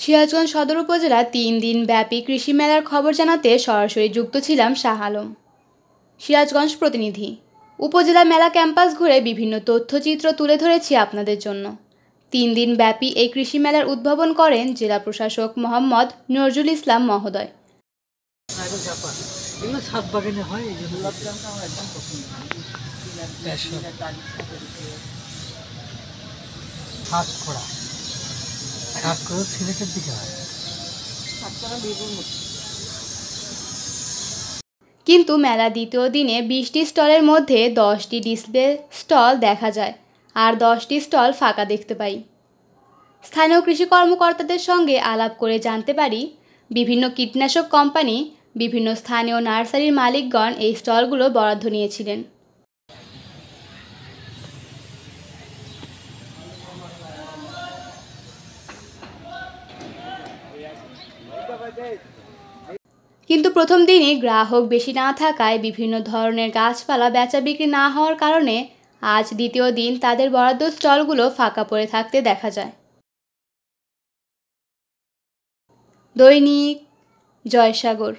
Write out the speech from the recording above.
সিরাজগঞ্জ সদর উপজেলা 3 দিন ব্যাপী কৃষি মেলার খবর জানাতে সরাসরি যুক্ত ছিলাম শাহ আলম। সিরাজগঞ্জ প্রতিনিধি। উপজেলা মেলা ক্যাম্পাস ঘুরে বিভিন্ন তথ্যচিত্র তুলে ধরেছি আপনাদের জন্য। 3 দিন ব্যাপী এই কৃষি মেলার উদ্বোধন করেন জেলা প্রশাসক মোহাম্মদ নজরুল ইসলাম মহোদয়। কিন্তু মেলা দ্বিতীয় দিনে 20টি স্টলের মধ্যে 10টি ডিসপ্লে স্টল দেখা যায় আর 10টি স্টল ফাঁকা দেখতে পাই। স্থানীয় কৃষি কর্মকর্তাদের সঙ্গে আলাপ করে জানতে পারি বিভিন্ন কীটনাশক কোম্পানি, বিভিন্ন স্থানীয় নার্সারির মালিকগণ এই স্টলগুলো বরাদ্দ নিয়েছিলেন। কিন্তু প্রথম দিনই গ্রাহক বেশি না থাকায় বিভিন্ন ধরনের গাছপালা বেচা বিক্রি না হওয়ার কারণে আজ দ্বিতীয় দিন তাদের বরাদ্দ স্টলগুলো ফাঁকা পড়ে থাকতে দেখা যায়। দৈনিক জয়সাগর।